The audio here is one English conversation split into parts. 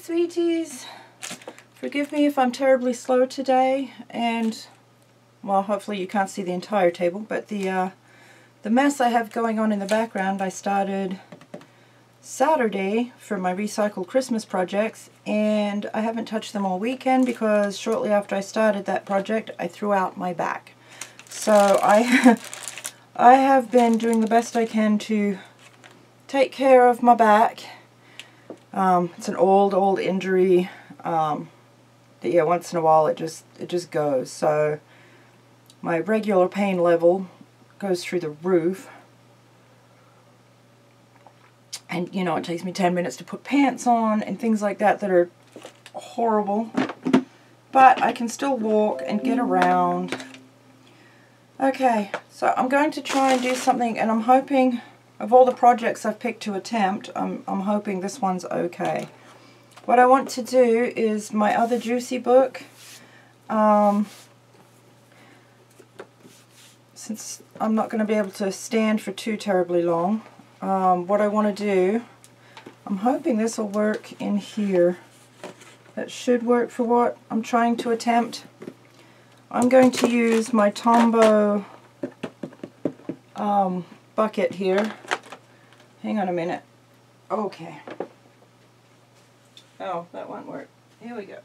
sweeties. Forgive me if I'm terribly slow today, and well, hopefully you can't see the entire table, but the mess I have going on in the background I started Saturday for my recycled Christmas projects, and I haven't touched them all weekend because shortly after I started that project I threw out my back. So I have been doing the best I can to take care of my back. It's an old injury. Yeah, once in a while it just goes. So my regular pain level goes through the roof. And you know, it takes me 10 minutes to put pants on and things like that that are horrible. But I can still walk and get around. Okay, so I'm going to try and do something, and I'm hoping, of all the projects I've picked to attempt, I'm hoping this one's okay. What I want to do is my other Juicy book. Since I'm not going to be able to stand for too terribly long, what I want to do, I'm hoping this will work in here. That should work for what I'm trying to attempt. I'm going to use my Tombow bucket here. Hang on a minute. Okay. Oh, that won't work. Here we go.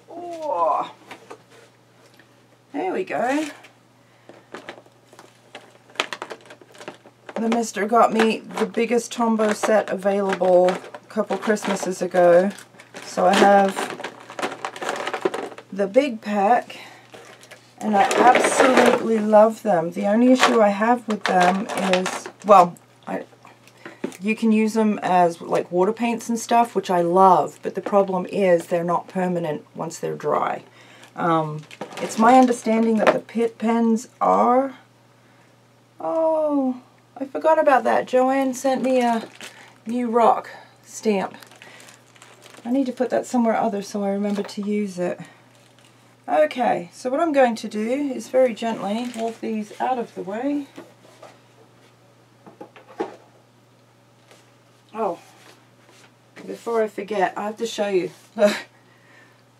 Oh, there we go. The mister got me the biggest Tombow set available a couple Christmases ago. So I have the big pack, and I absolutely love them. The only issue I have with them is, well, you can use them as like water paints and stuff, which I love, but the problem is they're not permanent once they're dry. It's my understanding that the pit pens are. Oh, I forgot about that. Joanne sent me a new rock stamp. I need to put that somewhere other so I remember to use it. Okay, so what I'm going to do is very gently walk these out of the way. Oh, before I forget, I have to show you. Look,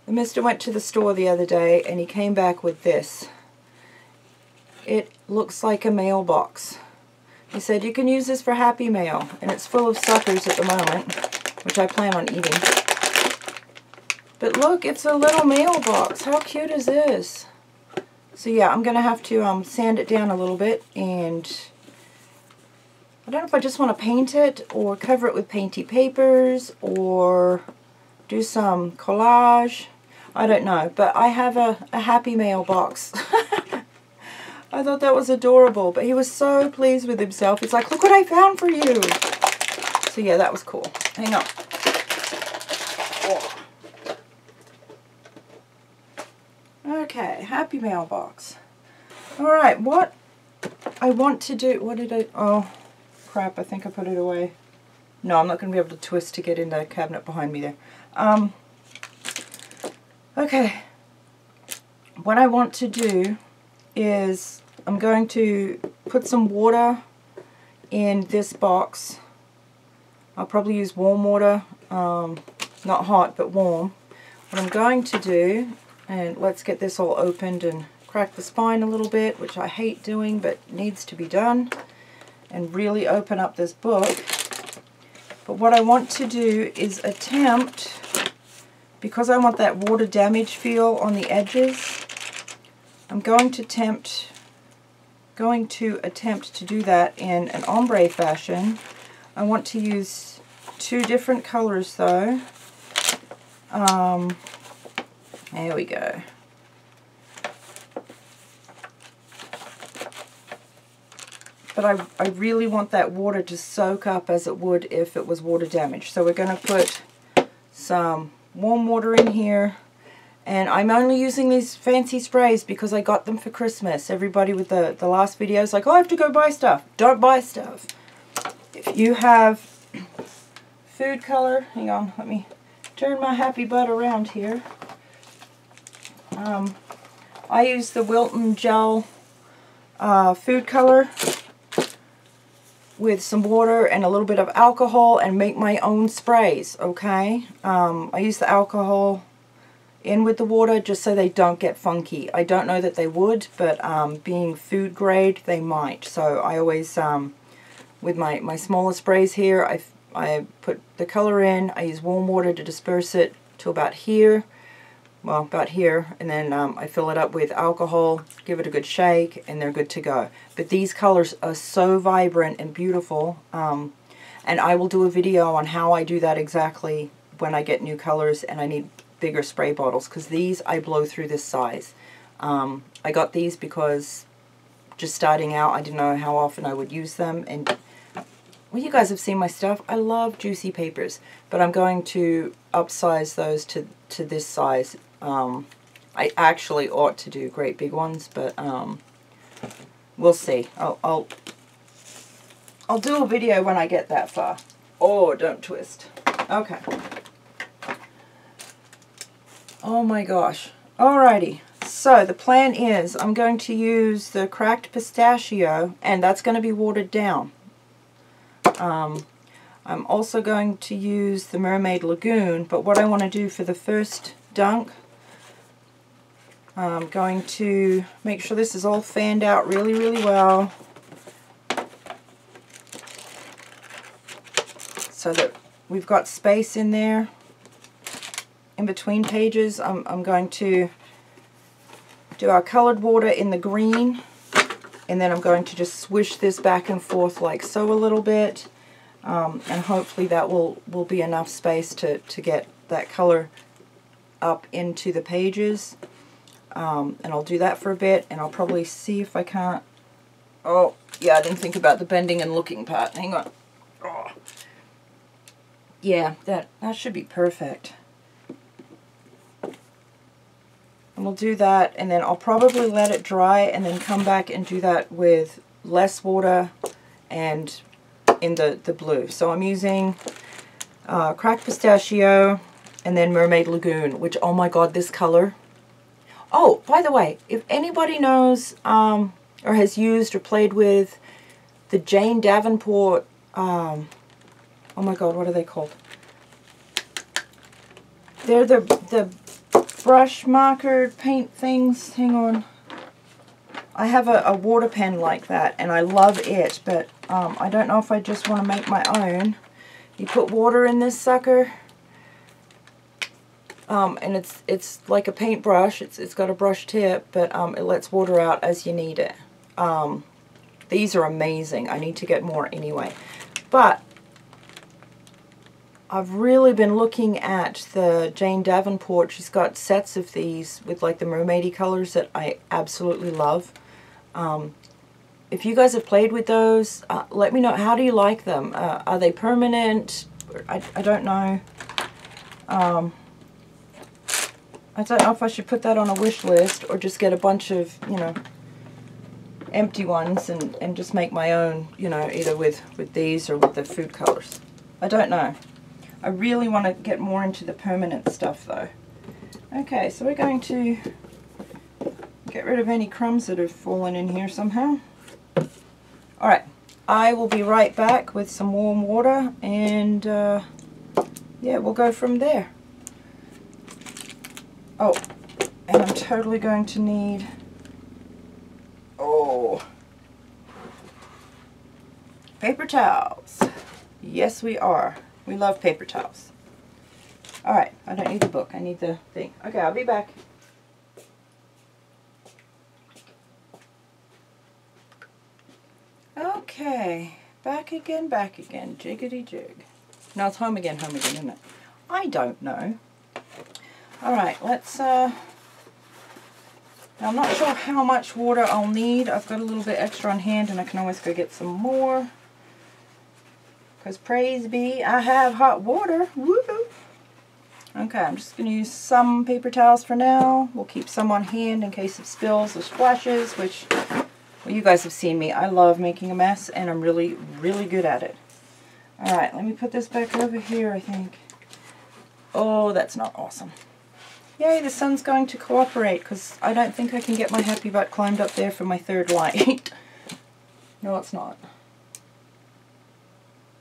the mister went to the store the other day and he came back with this. It looks like a mailbox. He said you can use this for Happy Mail, and it's full of suckers at the moment, which I plan on eating. But look, it's a little mailbox. How cute is this? So yeah, I'm going to have to sand it down a little bit, and I don't know if I just want to paint it or cover it with painty papers or do some collage. I don't know, but I have a Happy Mail box. I thought that was adorable, but he was so pleased with himself. He's like, look what I found for you. So yeah, that was cool. Hang on. Oh. Okay, Happy Mail box. Alright, what I want to do, what did I, oh crap, I think I put it away. No, I'm not going to be able to twist to get in the cabinet behind me there. Okay, what I want to do is I'm going to put some water in this box. I'll probably use warm water, not hot but warm. What I'm going to do, and let's get this all opened and crack the spine a little bit, which I hate doing but needs to be done, and really open up this book. But what I want to do is attempt, because I want that water damage feel on the edges, I'm going to attempt to do that in an ombre fashion. I want to use two different colors though. There we go. But I really want that water to soak up as it would if it was water damage. So we're going to put some warm water in here. And I'm only using these fancy sprays because I got them for Christmas. Everybody with the last video is like, oh, I have to go buy stuff. Don't buy stuff. If you have food color, hang on, let me turn my happy butt around here. I use the Wilton Gel food color. with some water and a little bit of alcohol and make my own sprays, okay? I use the alcohol in with the water just so they don't get funky. I don't know that they would, but being food grade, they might. So I always, with my smaller sprays here, I put the color in, I use warm water to disperse it to about here. Well, about here, and then I fill it up with alcohol, give it a good shake, and they're good to go. But these colors are so vibrant and beautiful, and I will do a video on how I do that exactly when I get new colors and I need bigger spray bottles, because these I blow through this size. I got these because just starting out, I didn't know how often I would use them, and well, you guys have seen my stuff. I love juicy papers, but I'm going to upsize those to this size. I actually ought to do great big ones, but we'll see. I'll do a video when I get that far. Oh, don't twist. Okay. Oh my gosh. Alrighty. So the plan is I'm going to use the cracked pistachio, and that's going to be watered down. I'm also going to use the Mermaid Lagoon, but what I want to do for the first dunk, I'm going to make sure this is all fanned out really, really well, so that we've got space in there in between pages. I'm going to do our colored water in the green, and then I'm going to just swish this back and forth like so a little bit, and hopefully that will be enough space to get that color up into the pages. And I'll do that for a bit, and I'll probably see if I can't... Oh, yeah, I didn't think about the bending and looking part. Hang on. Oh. Yeah, that should be perfect. And we'll do that, and then I'll probably let it dry and then come back and do that with less water and in the blue. So I'm using cracked pistachio and then Mermaid Lagoon, which, oh my god, this color. Oh, by the way, if anybody knows or has used or played with the Jane Davenport, oh my god, what are they called? They're the brush marker paint things. Hang on. I have a water pen like that, and I love it, but I don't know if I just want to make my own. You put water in this sucker, and it's like a paintbrush. It's got a brush tip, but it lets water out as you need it. These are amazing. I need to get more anyway. But I've really been looking at the Jane Davenport. She's got sets of these with like the mermaidy colors that I absolutely love. If you guys have played with those, let me know. How do you like them? Are they permanent? I don't know. I don't know if I should put that on a wish list or just get a bunch of, you know, empty ones and just make my own, you know, either with these or with the food colors. I don't know. I really want to get more into the permanent stuff though. Okay, so we're going to get rid of any crumbs that have fallen in here somehow. Alright, I will be right back with some warm water, and yeah, we'll go from there. Oh, and I'm totally going to need, paper towels. Yes, we are. We love paper towels. Alright, I don't need the book. I need the thing. Okay, I'll be back. Okay, back again, jiggity jig. Now it's home again, isn't it? I don't know. Alright, let's, now I'm not sure how much water I'll need. I've got a little bit extra on hand, and I can always go get some more. Because praise be, I have hot water. Woohoo! Okay, I'm just going to use some paper towels for now. We'll keep some on hand in case of spills or splashes, which, well, you guys have seen me. I love making a mess, and I'm really, really good at it. Alright, let me put this back over here, I think. Oh, that's not awesome. Yay, the sun's going to cooperate, because I don't think I can get my happy butt climbed up there for my third light. No, it's not.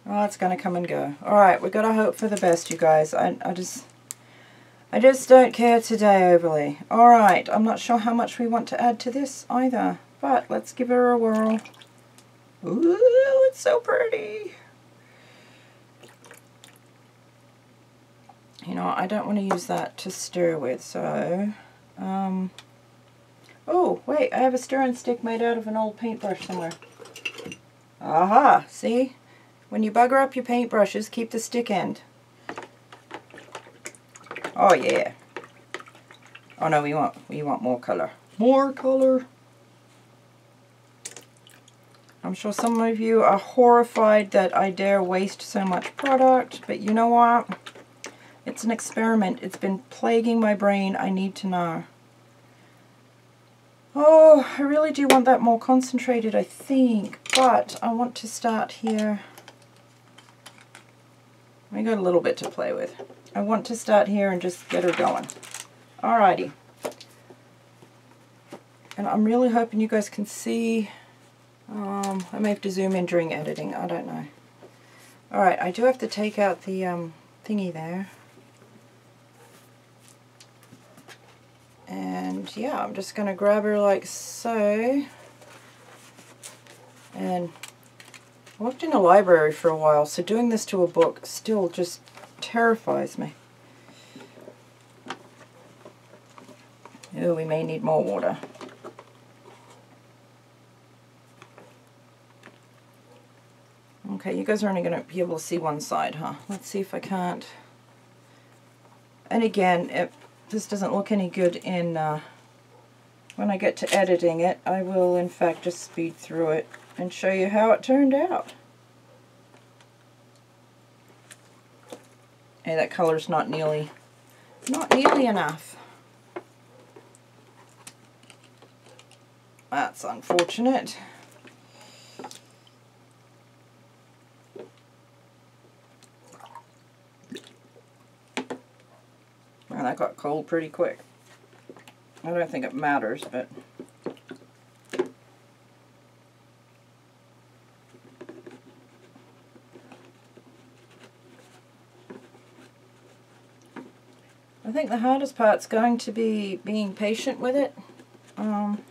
Oh, it's going to come and go. Alright, we've got to hope for the best, you guys. I just don't care today overly. Alright, I'm not sure how much we want to add to this either, but let's give her a whirl. Ooh, it's so pretty. You know, I don't want to use that to stir with, so... oh, wait, I have a stirring stick made out of an old paintbrush somewhere. Aha, see? When you bugger up your paintbrushes, keep the stick end. Oh yeah. Oh no, we want more color. More color. I'm sure some of you are horrified that I dare waste so much product, but you know what? It's an experiment. It's been plaguing my brain. I need to know. Oh, I really do want that more concentrated, I think, but I want to start here. I got a little bit to play with. I want to start here and just get her going. Alrighty. And I'm really hoping you guys can see. I may have to zoom in during editing. I don't know. Alright, I do have to take out the thingy there. And yeah, I'm just going to grab her like so. And I worked in a library for a while, so doing this to a book still just terrifies me. Oh, we may need more water. Okay, you guys are only going to be able to see one side, huh? Let's see if I can't. And again, if this doesn't look any good in when I get to editing it, I will in fact just speed through it and show you how it turned out. Hey, that color's not nearly enough. That's unfortunate. And that got cold pretty quick. I don't think it matters, but I think the hardest part's going to be being patient with it. Because,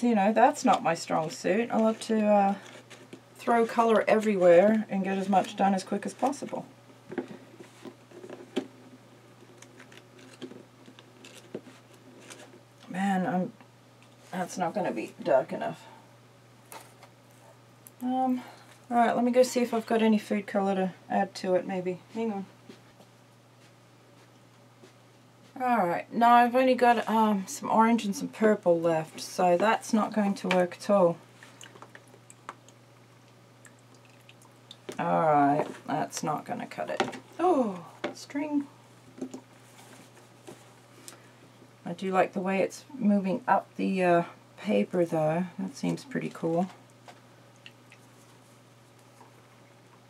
you know, that's not my strong suit. I love to throw color everywhere and get as much done as quick as possible. Man, that's not going to be dark enough. Alright, let me go see if I've got any food color to add to it, maybe. Hang on. Alright, now I've only got some orange and some purple left, so that's not going to work at all. Alright, that's not going to cut it. Oh, string. I do like the way it's moving up the paper though. That seems pretty cool.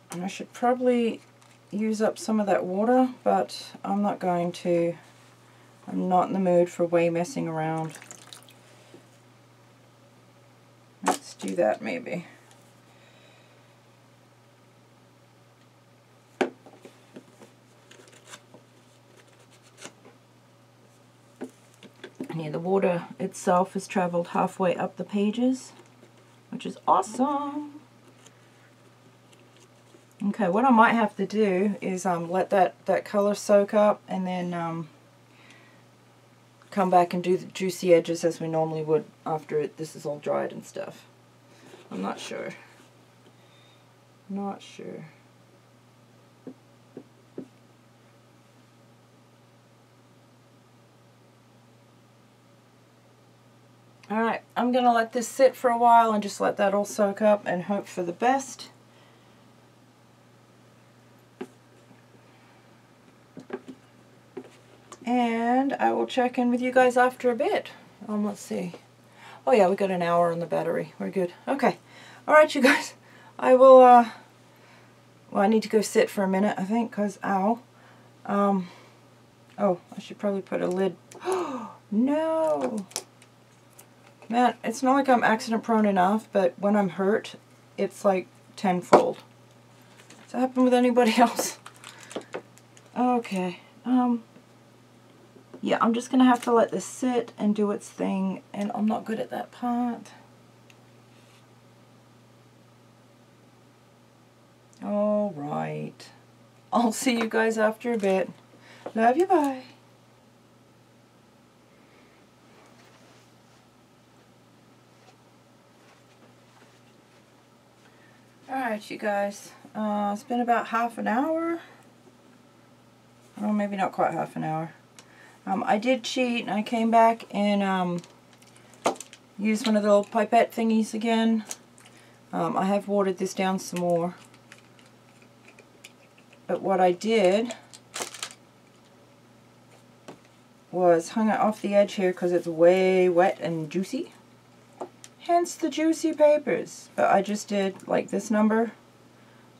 And I should probably use up some of that water, but I'm not going to. I'm not in the mood for way messing around. Let's do that maybe. And yeah, the water itself has traveled halfway up the pages, which is awesome. Okay, what I might have to do is let that color soak up and then come back and do the juicy edges as we normally would after this is all dried and stuff. I'm not sure. Not sure. Alright, I'm going to let this sit for a while and just let that all soak up and hope for the best. And I will check in with you guys after a bit. Let's see. Oh yeah, we got an hour on the battery. We're good. Okay. Alright, you guys. I will, well, I need to go sit for a minute, I think, because, ow. Oh, I should probably put a lid. No! Man, it's not like I'm accident prone enough, but when I'm hurt, it's like tenfold. Does that happen with anybody else? Okay. Yeah, I'm just going to have to let this sit and do its thing, and I'm not good at that part. Alright. I'll see you guys after a bit. Love you, bye. Alright, you guys. It's been about half an hour. Or maybe not quite half an hour. I did cheat, and I came back and used one of the little pipette thingies again. I have watered this down some more. But what I did was hung it off the edge here because it's way wet and juicy. Hence the juicy papers. But I just did like this number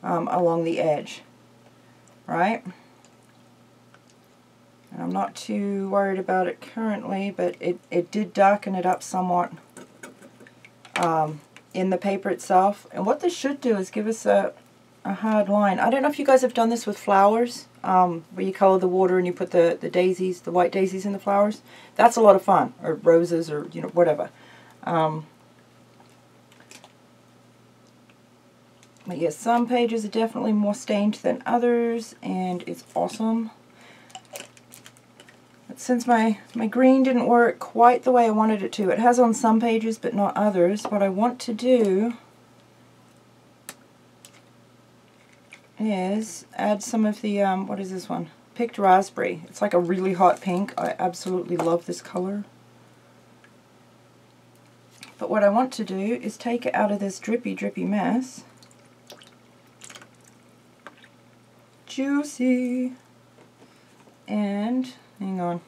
along the edge. Right? And I'm not too worried about it currently, but it did darken it up somewhat in the paper itself. And what this should do is give us a hard line. I don't know if you guys have done this with flowers, where you color the water and you put the daisies, the white daisies in the flowers. That's a lot of fun, or roses, or you know, whatever. But yes, some pages are definitely more stained than others, and it's awesome. But since my green didn't work quite the way I wanted it to, it has on some pages but not others, what I want to do is add some of the, what is this one? Picked Raspberry. It's like a really hot pink. I absolutely love this color. But what I want to do is take it out of this drippy mess. Juicy. And, hang on.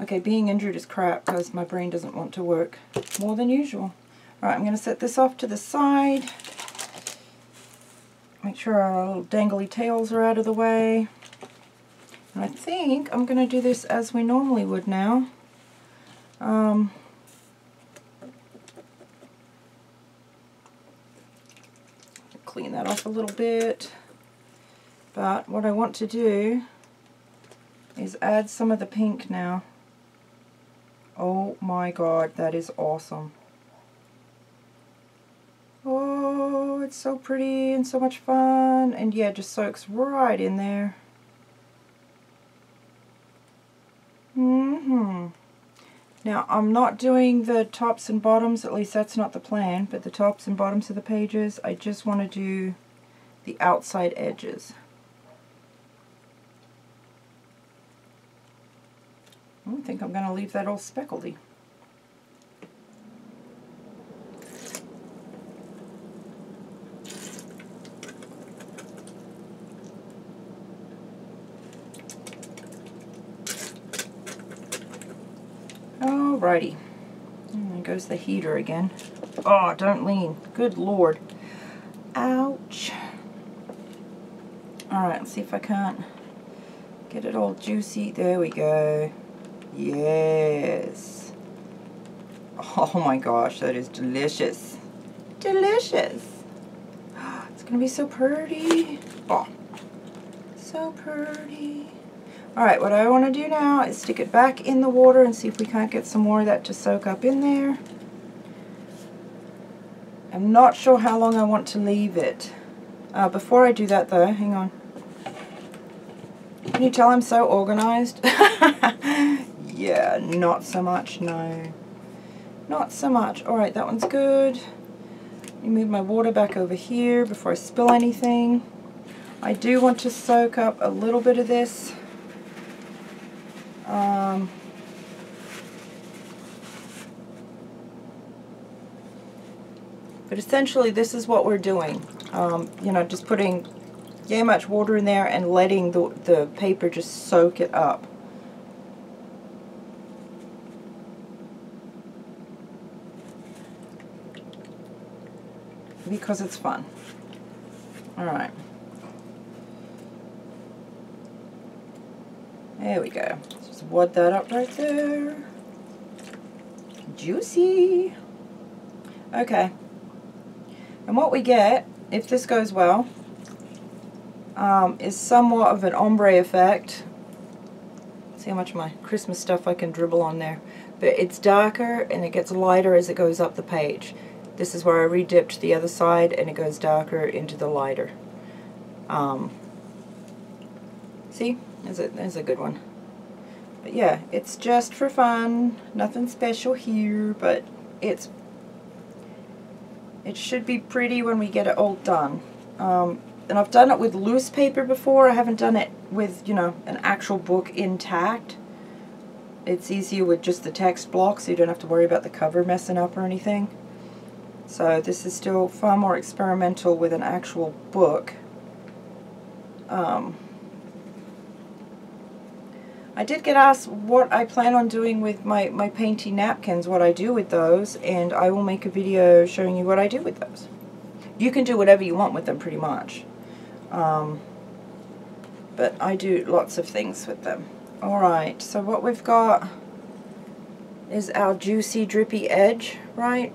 Okay, being injured is crap because my brain doesn't want to work more than usual. Alright, I'm going to set this off to the side. Make sure our little dangly tails are out of the way. And I think I'm going to do this as we normally would now. Clean that off a little bit. But what I want to do is add some of the pink now. Oh my god, that is awesome. Oh, it's so pretty and so much fun. And yeah, it just soaks right in there. Now, I'm not doing the tops and bottoms, at least that's not the plan, but the tops and bottoms of the pages, I just want to do the outside edges. I think I'm going to leave that all speckledy. Alrighty. And there goes the heater again. Oh, don't lean. Good lord. Ouch. Alright, let's see if I can't get it all juicy. There we go. Yes. Oh my gosh, that is delicious. Delicious. It's going to be so pretty. Oh, so pretty. Alright, what I want to do now is stick it back in the water and see if we can't get some more of that to soak up in there. I'm not sure how long I want to leave it. Before I do that though, hang on. Can you tell I'm so organized? Yeah, not so much, no. Not so much. Alright, that one's good. Let me move my water back over here before I spill anything. I do want to soak up a little bit of this. But essentially this is what we're doing. You know, just putting yay much water in there and letting the paper just soak it up. Because it's fun. Alright. There we go. Just wad that up right there. Juicy. Okay. And what we get, if this goes well, is somewhat of an ombre effect. See how much of my Christmas stuff I can dribble on there. But it's darker and it gets lighter as it goes up the page. This is where I re-dipped the other side and it goes darker into the lighter. See? There's a good one. But yeah, it's just for fun. Nothing special here, but it should be pretty when we get it all done. And I've done it with loose paper before. I haven't done it with, you know, an actual book intact. It's easier with just the text block, so you don't have to worry about the cover messing up or anything. So this is still far more experimental with an actual book. I did get asked what I plan on doing with my painty napkins, what I do with those, and I will make a video showing you what I do with those. You can do whatever you want with them pretty much. But I do lots of things with them. Alright, so what we've got is our juicy drippy edge, right?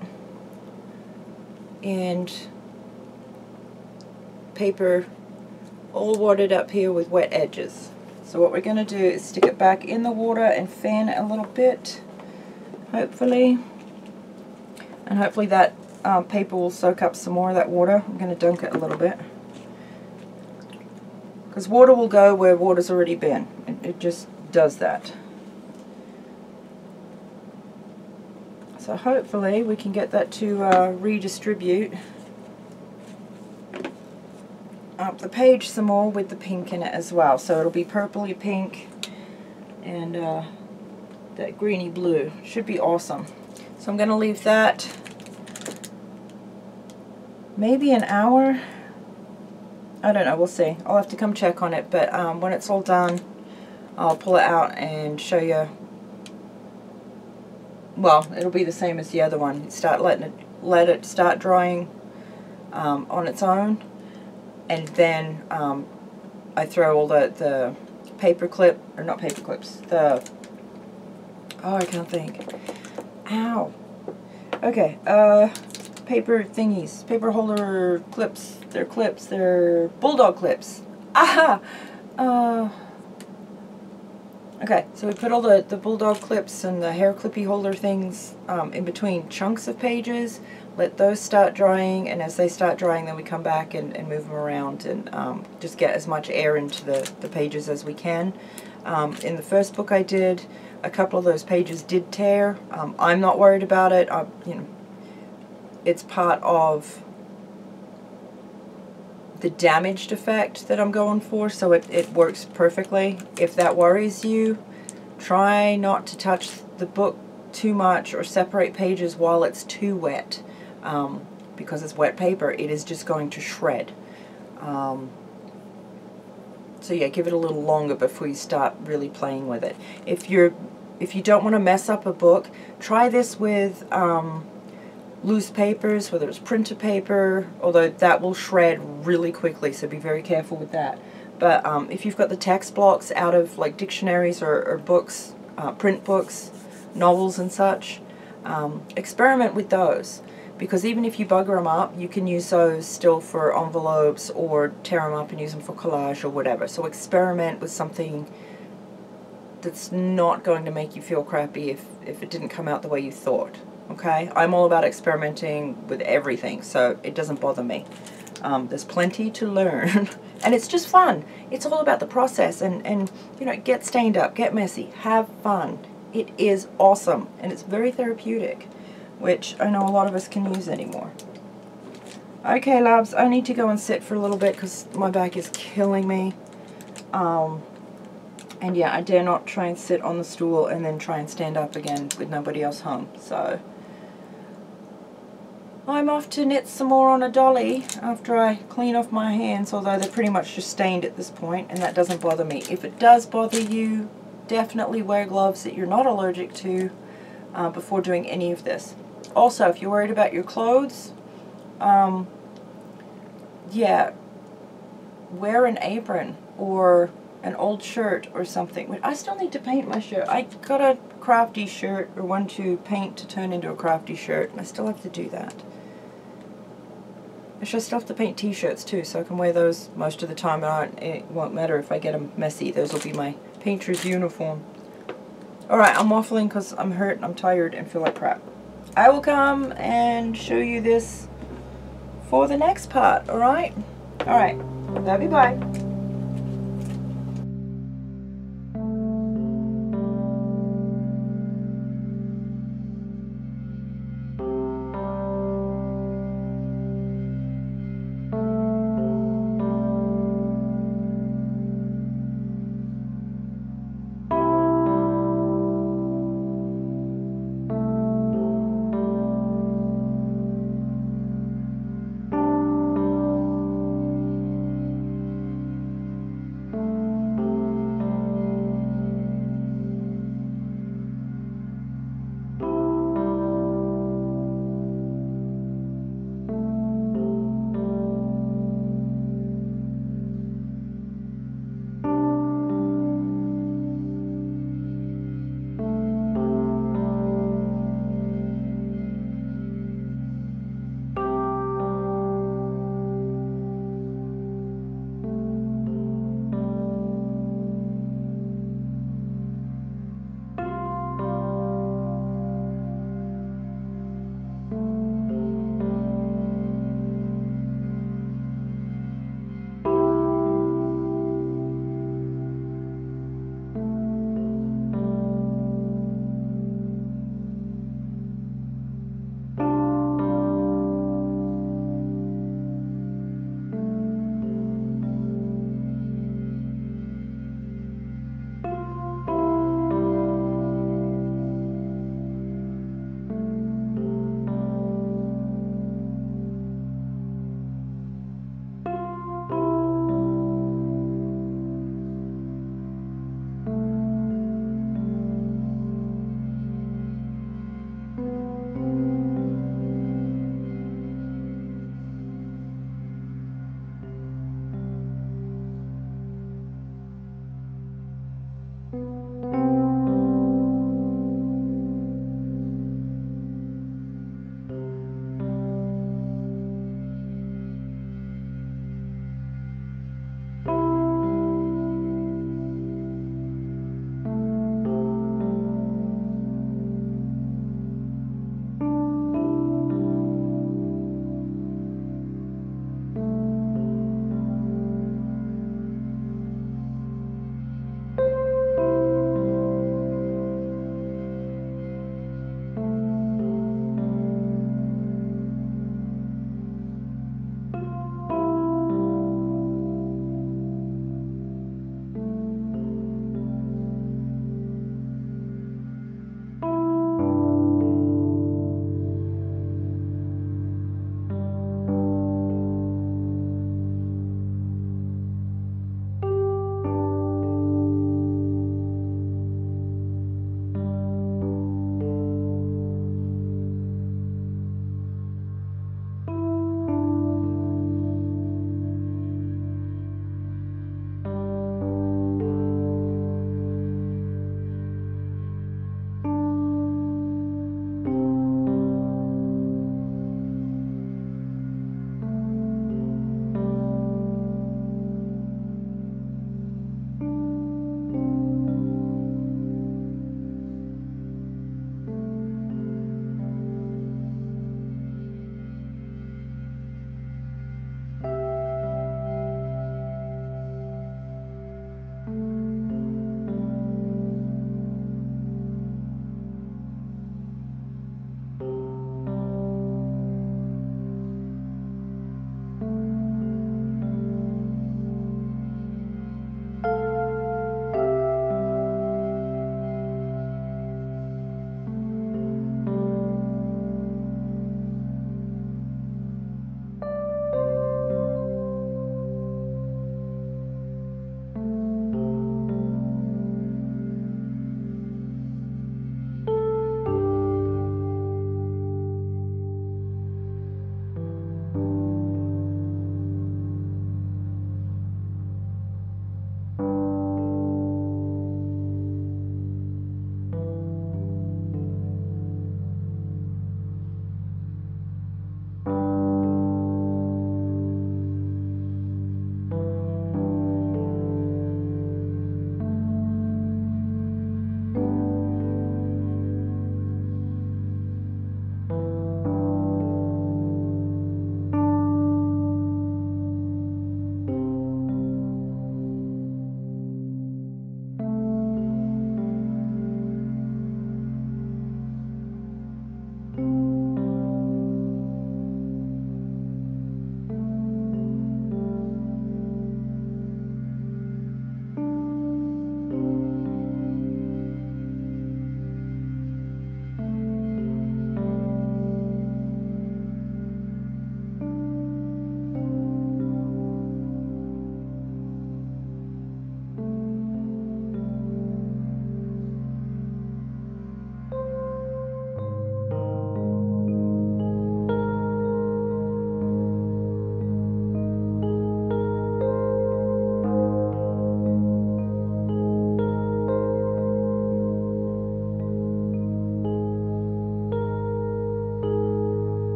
And paper all watered up here with wet edges. So what we're going to do is stick it back in the water and fan it a little bit, hopefully. And hopefully that paper will soak up some more of that water. I'm going to dunk it a little bit. Because water will go where water's already been. It just does that. So hopefully we can get that to redistribute up the page some more with the pink in it as well. So it'll be purpley pink and that greeny blue. Should be awesome. So I'm going to leave that maybe an hour. I don't know, we'll see. I'll have to come check on it, but when it's all done, I'll pull it out and show you. Well, it'll be the same as the other one. Let it start drying on its own, and then I throw all the paper clip, or not paper clips, oh, I can't think. Ow. Okay, paper thingies, paper holder clips. They're bulldog clips. Aha! Okay, so we put all the bulldog clips and the hair clippy holder things in between chunks of pages. Let those start drying, and as they start drying, then we come back and move them around and just get as much air into the pages as we can. In the first book I did, a couple of those pages did tear. I'm not worried about it. You know, it's part of the damaged effect that I'm going for, so it works perfectly. If that worries you, try not to touch the book too much or separate pages while it's too wet, because it's wet paper. It is just going to shred. So yeah, give it a little longer before you start really playing with it. If you don't want to mess up a book, try this with loose papers, whether it's printer paper, although that will shred really quickly, so be very careful with that. But if you've got the text blocks out of like dictionaries or books, print books, novels and such, experiment with those, because even if you bugger them up, you can use those still for envelopes or tear them up and use them for collage or whatever. So experiment with something that's not going to make you feel crappy if it didn't come out the way you thought. Okay, I'm all about experimenting with everything, so it doesn't bother me. There's plenty to learn, and it's just fun. It's all about the process, and you know, get stained up, get messy, have fun. It is awesome, and it's very therapeutic, which I know a lot of us can use anymore. Okay, loves, I need to go and sit for a little bit because my back is killing me. And yeah, I dare not try and sit on the stool and then try and stand up again with nobody else home. So I'm off to knit some more on a dolly after I clean off my hands, although they're pretty much just stained at this point, and that doesn't bother me. If it does bother you, definitely wear gloves that you're not allergic to before doing any of this. Also, if you're worried about your clothes, yeah, wear an apron or an old shirt or something. I still need to paint my shirt. I got a crafty shirt, or one to paint to turn into a crafty shirt, and I still have to do that. Actually, I still have to paint t-shirts too, so I can wear those most of the time, and it won't matter if I get them messy. Those will be my painter's uniform. Alright, I'm waffling because I'm hurt and I'm tired and feel like crap. I will come and show you this for the next part, alright? Alright, love you, bye.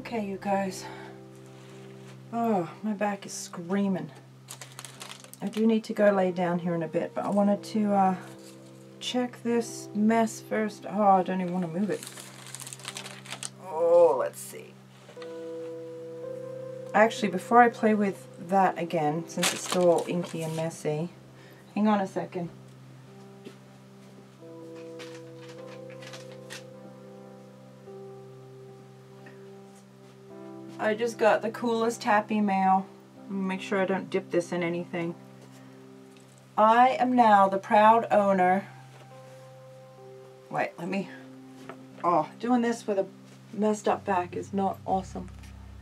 Okay, you guys. Oh, my back is screaming. I do need to go lay down here in a bit, but I wanted to check this mess first. Oh, I don't even want to move it. Oh, let's see. Actually, before I play with that again, since it's still all inky and messy, hang on a second. I just got the coolest happy mail. Make sure I don't dip this in anything. I am now the proud owner. Wait, let me... Oh, doing this with a messed up back is not awesome.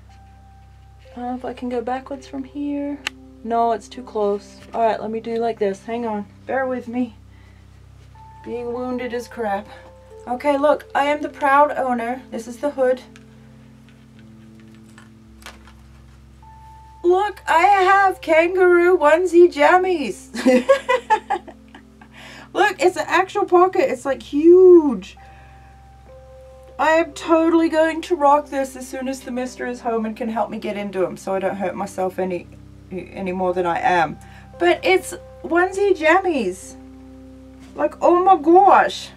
I don't know if I can go backwards from here. No, it's too close. Alright, let me do like this. Hang on. Bear with me. Being wounded is crap. Okay, look. I am the proud owner. This is the hood. Look, I have kangaroo onesie jammies. Look, it's an actual pocket. It's like huge. I am totally going to rock this as soon as the mister is home and can help me get into him so I don't hurt myself any more than I am. But it's onesie jammies. Like, oh my gosh.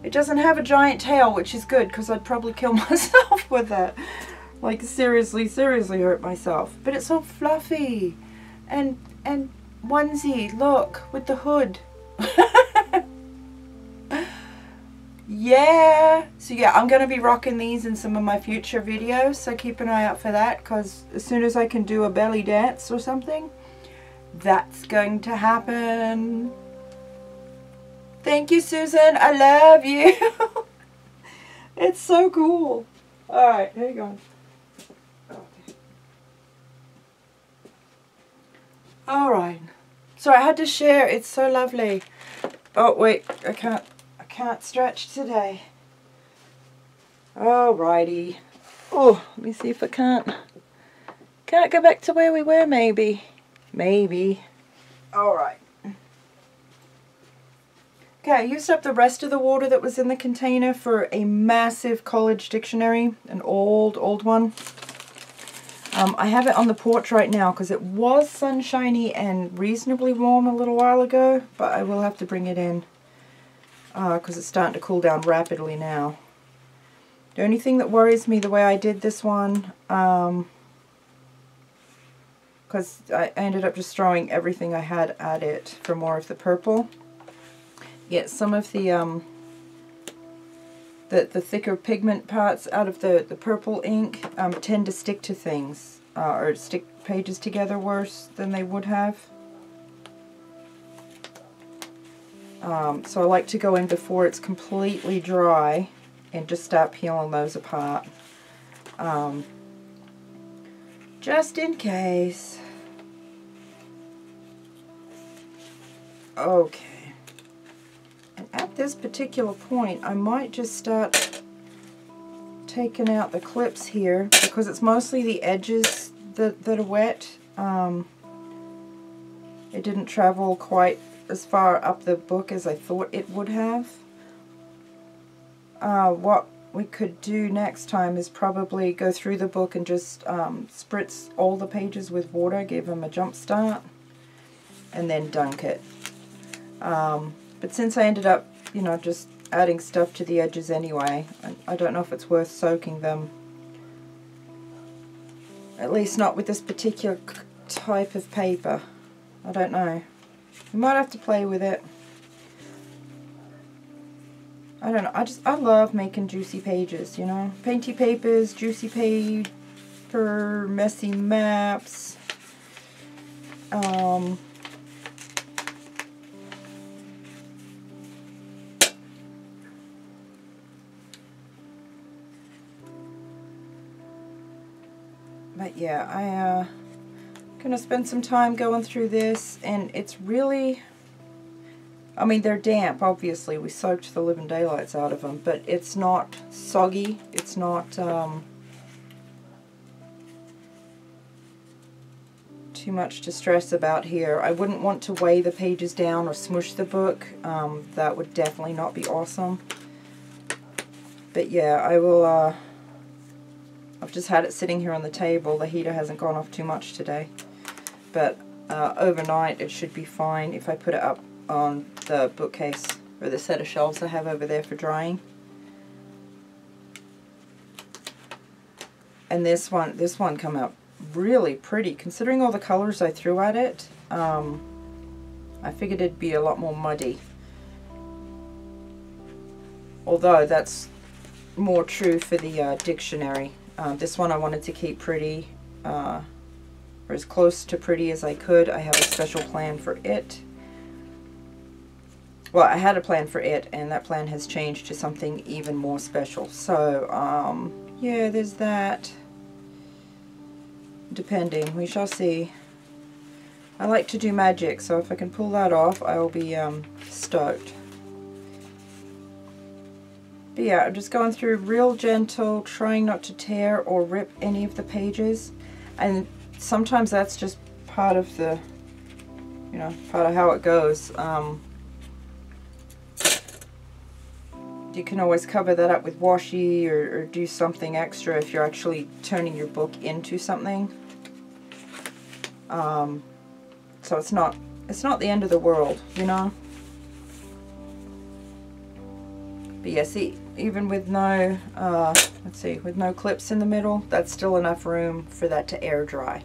It doesn't have a giant tail, which is good because I'd probably kill myself with that. Like, seriously hurt myself. But it's so fluffy. And onesie, look, with the hood. Yeah. So yeah, I'm going to be rocking these in some of my future videos. So keep an eye out for that. Because as soon as I can do a belly dance or something, that's going to happen. Thank you, Susan. I love you. It's so cool. Alright, here you go. Alright, so I had to share. It's so lovely. Oh wait, I can't stretch today. Alrighty. Oh, let me see if I can't go back to where we were. Maybe alright. Okay, I used up the rest of the water that was in the container for a massive college dictionary, an old one. I have it on the porch right now because it was sunshiny and reasonably warm a little while ago, but I will have to bring it in because it's starting to cool down rapidly now. The only thing that worries me the way I did this one, because I ended up just throwing everything I had at it for more of the purple. Yet some of the thicker pigment parts out of the purple ink tend to stick to things or stick pages together worse than they would have. So I like to go in before it's completely dry and just start peeling those apart. Just in case. Okay. And at this particular point, I might just start taking out the clips here because it's mostly the edges that are wet. It didn't travel quite as far up the book as I thought it would have. What we could do next time is probably go through the book and just spritz all the pages with water, give them a jump start, and then dunk it. But since I ended up, you know, just adding stuff to the edges anyway, I don't know if it's worth soaking them. At least not with this particular type of paper. I don't know. You might have to play with it. I don't know. I love making juicy pages, you know. Painty papers, juicy paper, messy maps. But yeah, I'm gonna spend some time going through this, and it's really, I mean, they're damp, obviously. We soaked the living daylights out of them, but it's not soggy. It's not too much to stress about here. I wouldn't want to weigh the pages down or smush the book. That would definitely not be awesome. But yeah, I will I've just had it sitting here on the table. The heater hasn't gone off too much today. But overnight it should be fine if I put it up on the bookcase or the set of shelves I have over there for drying. And this one come out really pretty considering all the colors I threw at it. I figured it'd be a lot more muddy. Although that's more true for the dictionary. This one I wanted to keep pretty, or as close to pretty as I could. I have a special plan for it. Well, I had a plan for it, and that plan has changed to something even more special. So, yeah, there's that. Depending, we shall see. I like to do magic, so if I can pull that off, I'll be stoked. But yeah, I'm just going through real gentle, trying not to tear or rip any of the pages. And sometimes that's just part of the, you know, part of how it goes. You can always cover that up with washi or do something extra if you're actually turning your book into something. So it's not the end of the world, you know. But yeah, see, even with no, let's see, with no clips in the middle, that's still enough room for that to air dry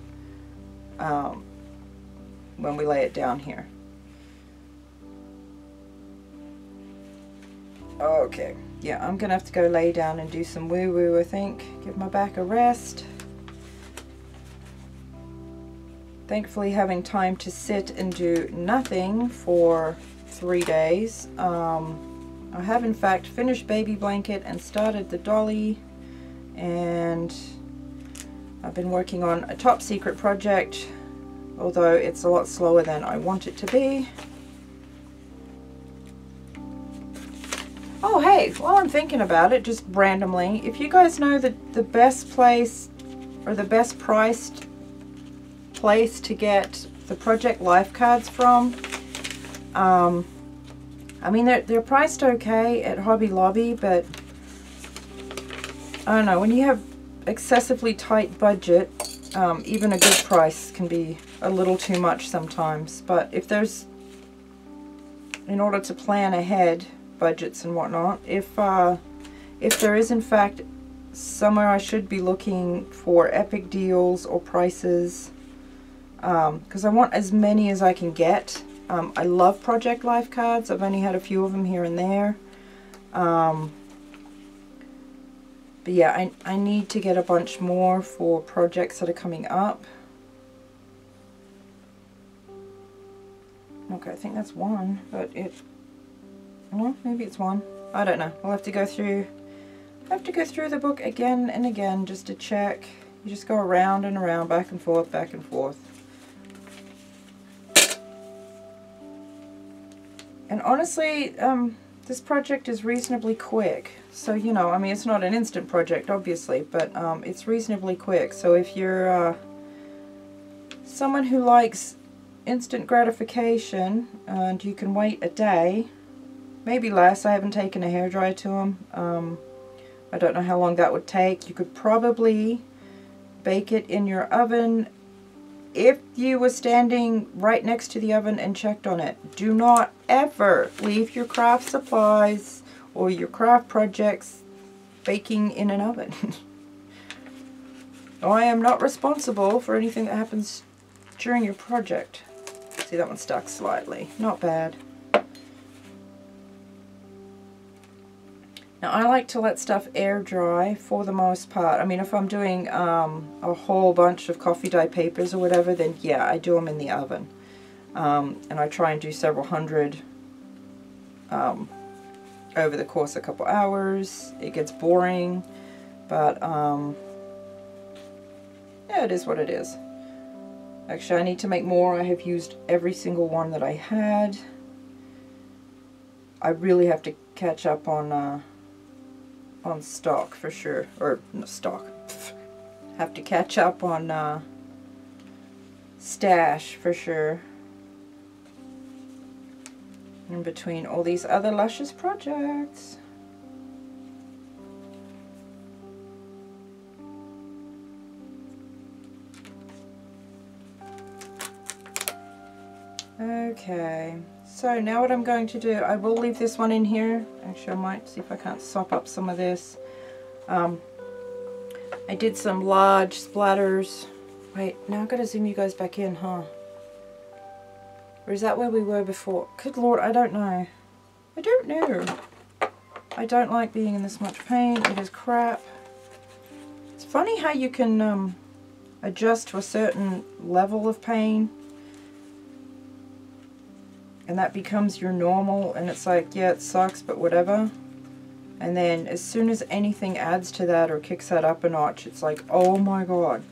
when we lay it down here. Okay, yeah, I'm gonna have to go lay down and do some woo-woo, I think. Give my back a rest. Thankfully having time to sit and do nothing for 3 days. I have in fact finished baby blanket and started the dolly, and I've been working on a top secret project, although it's a lot slower than I want it to be. Oh hey, while I'm thinking about it, just randomly, if you guys know the best place or the best priced place to get the Project Life cards from, I mean they're priced okay at Hobby Lobby, but I don't know, when you have excessively tight budget, even a good price can be a little too much sometimes. But if there's, in order to plan ahead, budgets and whatnot, if there is in fact somewhere I should be looking for epic deals or prices, because I want as many as I can get. I love Project Life cards. I've only had a few of them here and there. But yeah, I need to get a bunch more for projects that are coming up. Okay, I think that's one, but well, maybe it's one. I don't know. I'll have to go through the book again and again just to check. You just go around and around, back and forth, back and forth. And honestly, this project is reasonably quick. So, you know, I mean, it's not an instant project, obviously, but it's reasonably quick. So if you're someone who likes instant gratification and you can wait a day, maybe less. I haven't taken a hairdryer to them. I don't know how long that would take. You could probably bake it in your oven if you were standing right next to the oven and checked on it. Do not ever leave your craft supplies or your craft projects baking in an oven. I am not responsible for anything that happens during your project. See, that one stuck slightly. Not bad. Now I like to let stuff air dry for the most part. I mean, if I'm doing a whole bunch of coffee dye papers or whatever, then yeah, I do them in the oven. And I try and do several hundred over the course of a couple hours. It gets boring, but yeah, it is what it is. Actually, I need to make more. I have used every single one that I had. I really have to catch up on stock for sure, or no, stock. Have to catch up on stash for sure. In between all these other luscious projects. Okay, so now what I'm going to do, I will leave this one in here. Actually, I might see if I can't sop up some of this. I did some large splatters. Wait, now I've got to zoom you guys back in, huh? Or is that where we were before? Good Lord, I don't know. I don't know. I don't like being in this much pain. It is crap. It's funny how you can adjust to a certain level of pain. And that becomes your normal, and it's like, yeah, it sucks, but whatever. And then as soon as anything adds to that or kicks that up a notch, it's like, oh my god.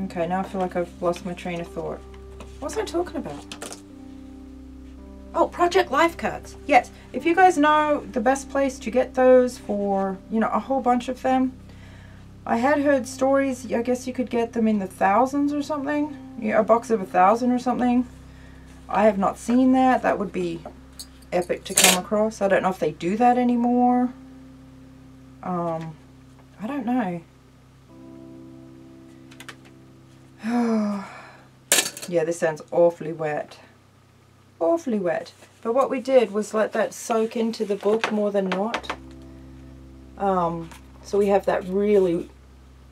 Okay, now I feel like I've lost my train of thought. What was I talking about? Oh, Project Life cards. Yes, if you guys know the best place to get those for, you know, a whole bunch of them. I had heard stories, I guess you could get them in the thousands or something. Yeah, a box of 1,000 or something. I have not seen that. That would be epic to come across. I don't know if they do that anymore. I don't know. Yeah, this sounds awfully wet. Awfully wet. But what we did was let that soak into the book more than not. So we have that really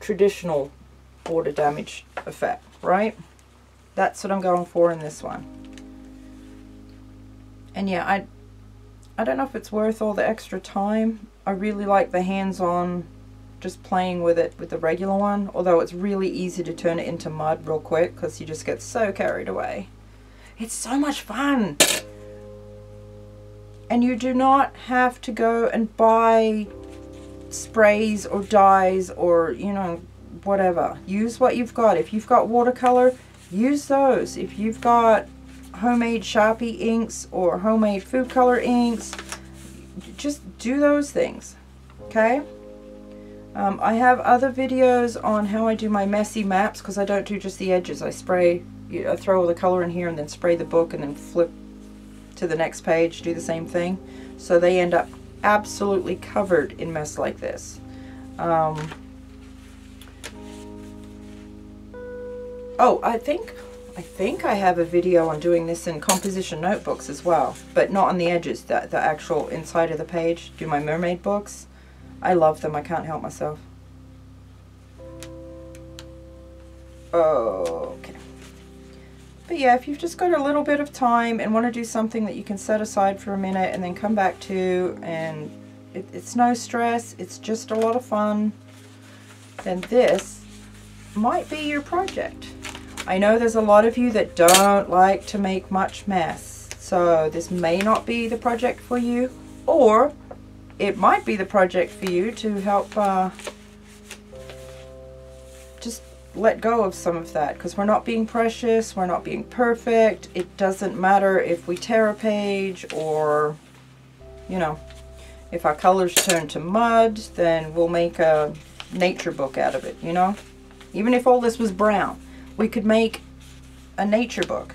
traditional water damage effect, right? That's what I'm going for in this one. And yeah, I don't know if it's worth all the extra time. I really like the hands-on, just playing with it with the regular one, although it's really easy to turn it into mud real quick because you just get so carried away. It's so much fun. And you do not have to go and buy sprays or dyes or, you know, whatever. Use what you've got. If you've got watercolor, use those. If you've got homemade Sharpie inks or homemade food color inks, just do those things. Okay? I have other videos on how I do my messy maps because I don't do just the edges. I spray, I throw all the color in here and then spray the book and then flip to the next page, do the same thing. So they end up absolutely covered in mess like this. Oh, I think I have a video on doing this in composition notebooks as well, but not on the edges, the actual inside of the page. Do my mermaid books. I love them, I can't help myself. Okay. But yeah, if you've just got a little bit of time and want to do something that you can set aside for a minute and then come back to, and it's no stress, it's just a lot of fun, then this might be your project. I know there's a lot of you that don't like to make much mess, so this may not be the project for you, or it might be the project for you to help just let go of some of that, because we're not being precious, we're not being perfect. It doesn't matter if we tear a page or, you know, if our colors turn to mud, then we'll make a nature book out of it, you know. Even if all this was brown, we could make a nature book.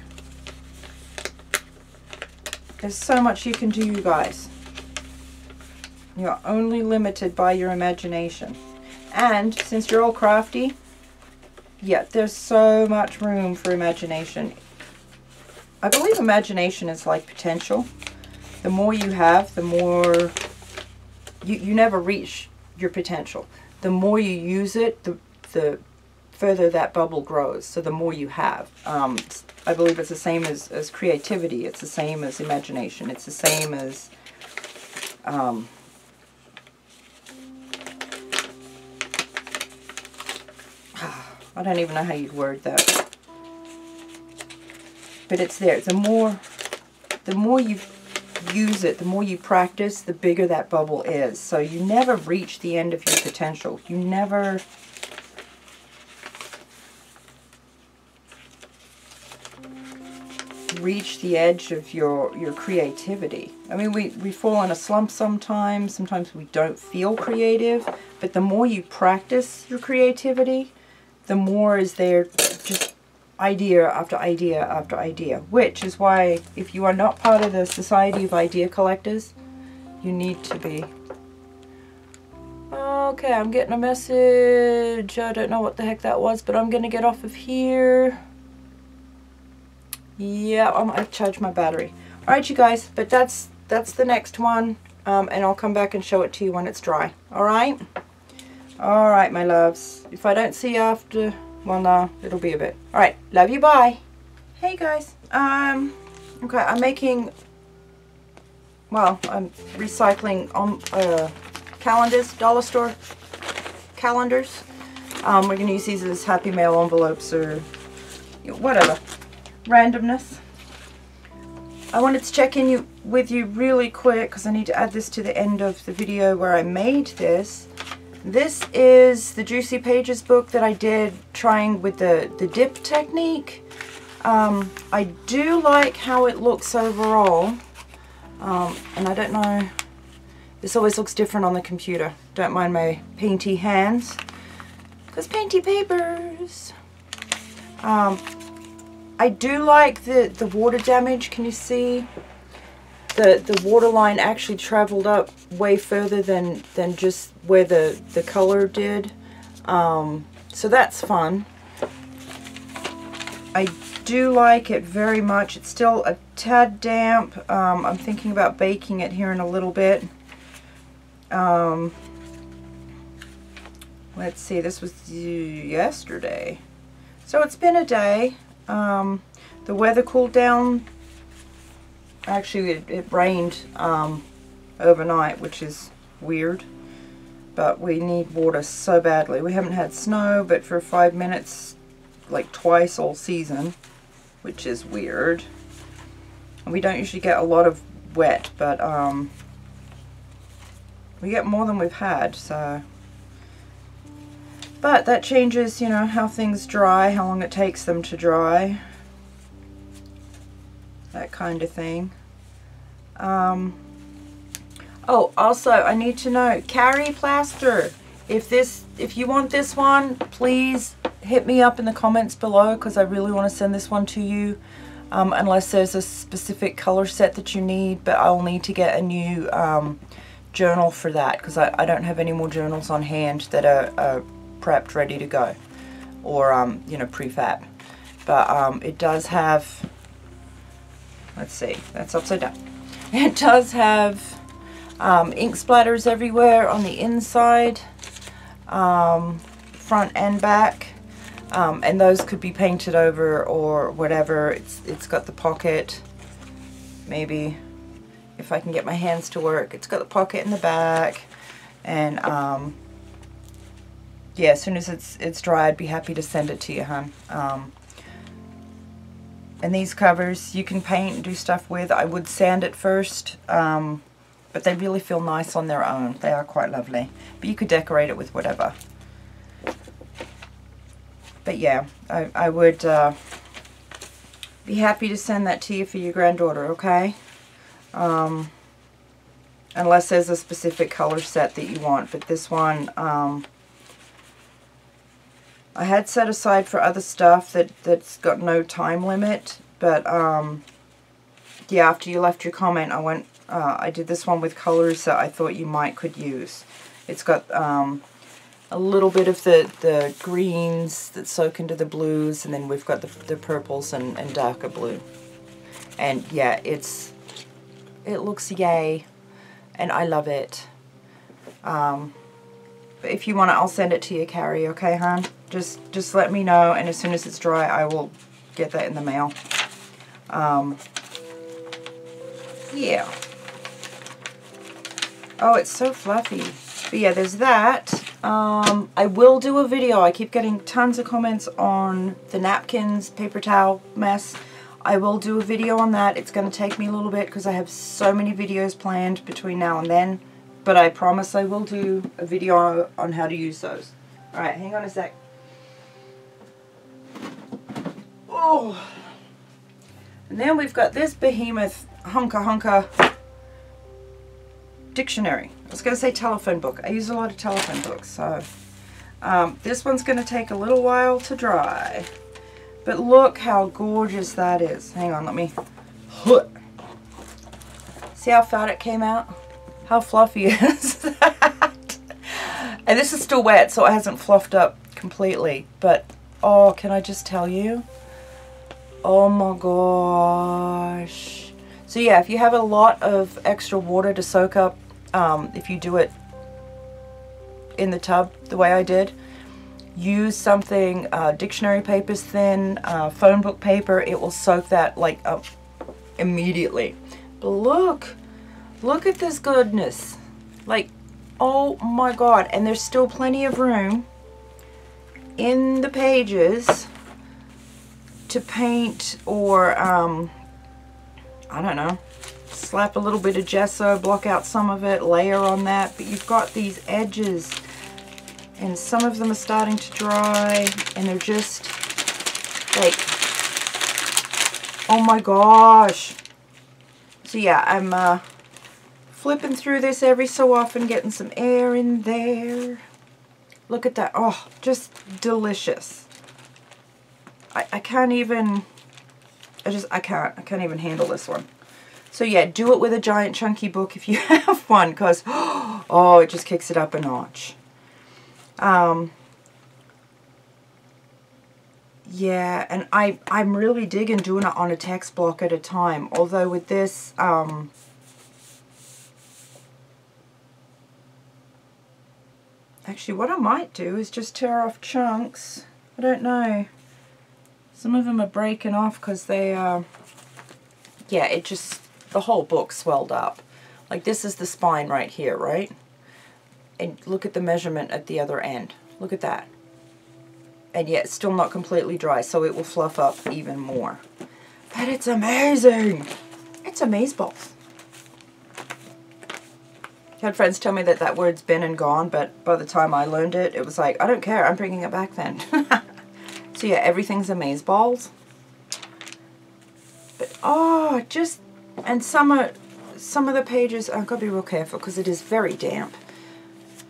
There's so much you can do, you guys. You're only limited by your imagination. And since you're all crafty, yeah, there's so much room for imagination. I believe imagination is like potential. The more you have, the more you never reach your potential. The more you use it, the further that bubble grows. So the more you have. I believe it's the same as creativity. It's the same as imagination. It's the same as I don't even know how you'd word that, but it's there. The more you use it, the more you practice, the bigger that bubble is. So you never reach the end of your potential. You never reach the edge of your creativity. I mean, we fall in a slump sometimes. Sometimes we don't feel creative, but the more you practice your creativity, the more is there, just idea after idea after idea. Which is why, if you are not part of the Society of Idea Collectors, you need to be. Okay, I'm getting a message. I don't know what the heck that was, but I'm going to get off of here. Yeah, I might charge my battery. Alright, you guys, but that's the next one. And I'll come back and show it to you when it's dry. Alright? Alright, my loves. If I don't see you after, well, no, it'll be a bit. Alright, love you, bye. Hey, guys. Okay, I'm making, well, I'm recycling calendars, dollar store calendars. We're going to use these as Happy Mail envelopes or whatever. Randomness. I wanted to check in with you really quick because I need to add this to the end of the video where I made this. This is the Juicy Pages book that I did trying with the dip technique. I do like how it looks overall. And I don't know, this always looks different on the computer. Don't mind my painty hands, because painty papers. I do like the water damage. Can you see? The water line actually traveled up way further than just where the color did. So that's fun. I do like it very much. It's still a tad damp. I'm thinking about baking it here in a little bit. Let's see, this was yesterday. So it's been a day. The weather cooled down. Actually, it rained overnight, which is weird. But we need water so badly. We haven't had snow, but for 5 minutes, like twice all season, which is weird. And we don't usually get a lot of wet, but we get more than we've had, so. But that changes, you know, how things dry, how long it takes them to dry. That kind of thing. Oh, also, I need to know, Carrie Plaster, if you want this one, please hit me up in the comments below, because I really want to send this one to you. Unless there's a specific color set that you need, but I'll need to get a new journal for that, because I don't have any more journals on hand that are prepped, ready to go, or you know, prefab. But it does have, let's see, that's upside down. It does have ink splatters everywhere on the inside, front and back, and those could be painted over or whatever. It's got the pocket, maybe if I can get my hands to work. It's got the pocket in the back, and yeah, as soon as it's dry, I'd be happy to send it to you, hon. And these covers you can paint and do stuff with. I would sand it first, but they really feel nice on their own. They are quite lovely, but you could decorate it with whatever. But yeah, I would be happy to send that to you for your granddaughter, okay? Unless there's a specific color set that you want. But this one, I had set aside for other stuff that's got no time limit. But yeah, after you left your comment, I did this one with colors that I thought you could use. It's got a little bit of the greens that soak into the blues, and then we've got the purples and darker blue. And yeah, it looks yay, and I love it. But if you want it, I'll send it to you, Carrie, okay, hon? Just let me know, and as soon as it's dry, I will get that in the mail. Yeah. Oh, it's so fluffy. But yeah, there's that. I will do a video. I keep getting tons of comments on the napkins, paper towel mess. I will do a video on that. It's going to take me a little bit because I have so many videos planned between now and then. But I promise I will do a video on how to use those. Alright, hang on a sec. Oh. And then we've got this behemoth hunka dictionary. I was going to say telephone book. I use a lot of telephone books, so this one's going to take a little while to dry. But look how gorgeous that is. Hang on, let me... See how fat it came out? How fluffy is that? And this is still wet, so it hasn't fluffed up completely. But, oh, can I just tell you? Oh my gosh. So yeah, if you have a lot of extra water to soak up, if you do it in the tub the way I did, use something, dictionary paper's thin, phone book paper. It will soak that like up immediately. But look at this goodness. Like, oh my god. And there's still plenty of room in the pages to paint or I don't know, slap a little bit of gesso, block out some of it, layer on that. But you've got these edges, and some of them are starting to dry, and they're just like, oh my gosh. So yeah, I'm flipping through this every so often, getting some air in there. Look at that. Oh, just delicious. I can't even, I can't even handle this one. So yeah, do it with a giant chunky book if you have one, because, oh, it just kicks it up a notch. Yeah, and I'm really digging doing it on a text block at a time. Although with this, actually what I might do is just tear off chunks. I don't know. Some of them are breaking off because they, yeah, it just, the whole book swelled up. Like this is the spine right here, right? And look at the measurement at the other end. Look at that. And yet it's still not completely dry, so it will fluff up even more. But it's amazing. It's amazeballs. I had friends tell me that that word's been and gone, but by the time I learned it, it was like, I don't care, I'm bringing it back then. So yeah, everything's amazeballs. But oh, just, and some of the pages, I've got to be real careful because it is very damp.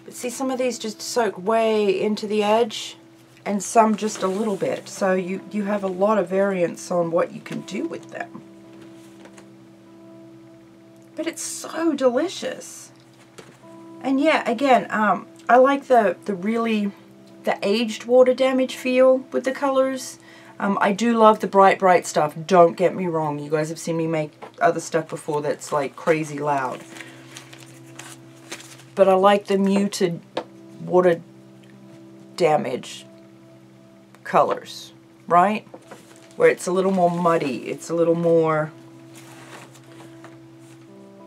But see, some of these just soak way into the edge, and some just a little bit. So you have a lot of variance on what you can do with them. But it's so delicious. And yeah, again, I like the aged water damage feel with the colors. I do love the bright stuff, don't get me wrong. You guys have seen me make other stuff before that's like crazy loud. But I like the muted water damage colors, right? Where it's a little more muddy, it's a little more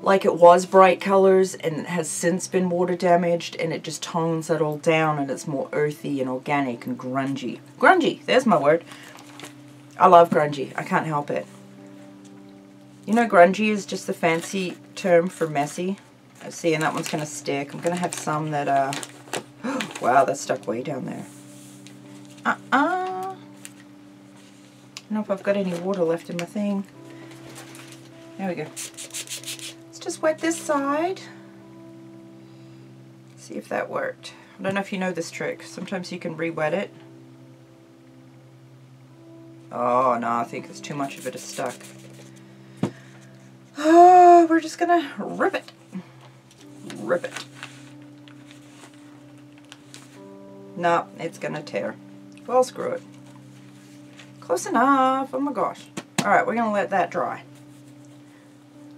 like it was bright colors and it has since been water damaged, and it just tones it all down and it's more earthy and organic and grungy. Grungy, there's my word. I love grungy, I can't help it. You know, grungy is just the fancy term for messy. See, and that one's going to stick. I'm going to have some that wow, that's stuck way down there. I don't know if I've got any water left in my thing. There we go. Let's just wet this side. See if that worked. I don't know if you know this trick. Sometimes you can re-wet it. Oh, no, I think there's too much of it is stuck. Oh, we're just going to rip it. Rip it. No, it's going to tear. Well, screw it. Close enough. Oh my gosh. Alright, we're going to let that dry.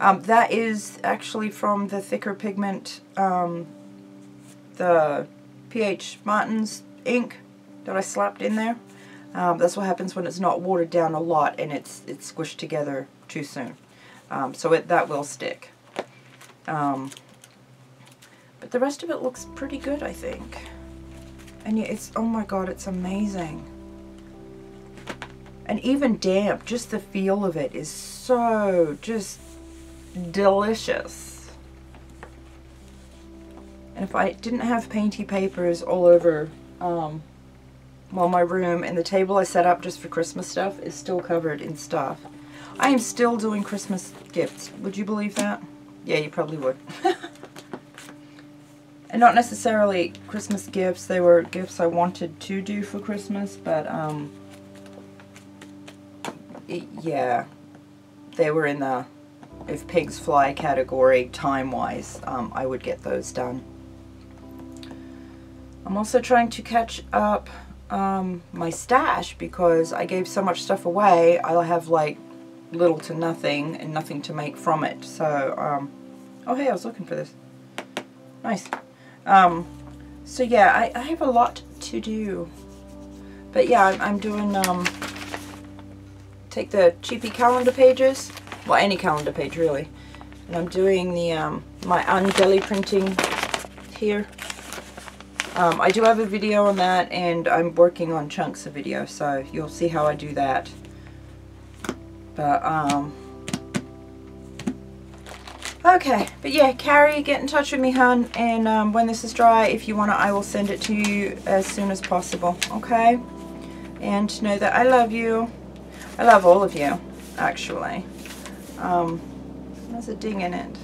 That is actually from the thicker pigment, the PH Martin's ink that I slapped in there. That's what happens when it's not watered down a lot and it's squished together too soon. So that will stick. But the rest of it looks pretty good, I think. And yeah, it's, oh my god, it's amazing. And even damp, just the feel of it is so just delicious. And if I didn't have painty papers all over well, my room, and the table I set up just for Christmas stuff is still covered in stuff. I am still doing Christmas gifts. Would you believe that? Yeah, you probably would. And not necessarily Christmas gifts, they were gifts I wanted to do for Christmas, but yeah, they were in the if pigs fly category time-wise. I would get those done. I'm also trying to catch up my stash because I gave so much stuff away. I'll have like little to nothing and nothing to make from it. So, oh hey, I was looking for this. Nice. So yeah, I have a lot to do. But yeah, I'm doing, take the cheapy calendar pages, well, any calendar page really, and I'm doing the, my undeli printing here. I do have a video on that, and I'm working on chunks of video, so you'll see how I do that. But, okay, but yeah, Carrie, get in touch with me, hun, and when this is dry, if you want it, I will send it to you as soon as possible, okay? And know that I love you. I love all of you, actually. There's a ding in it.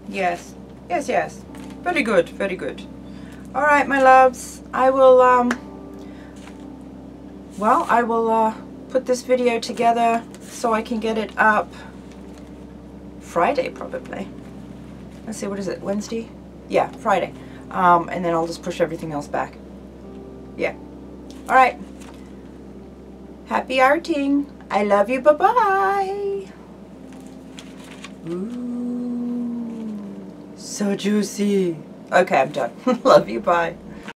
Yes. Yes, yes. Very good, very good. Alright, my loves. I will, well, I will, put this video together so I can get it up Friday, probably. Let's see, what is it, Wednesday? Yeah, Friday. And then I'll just push everything else back. Yeah. Alright. Happy arting. I love you. Bye-bye. Ooh. So juicy. Okay, I'm done. Love you. Bye.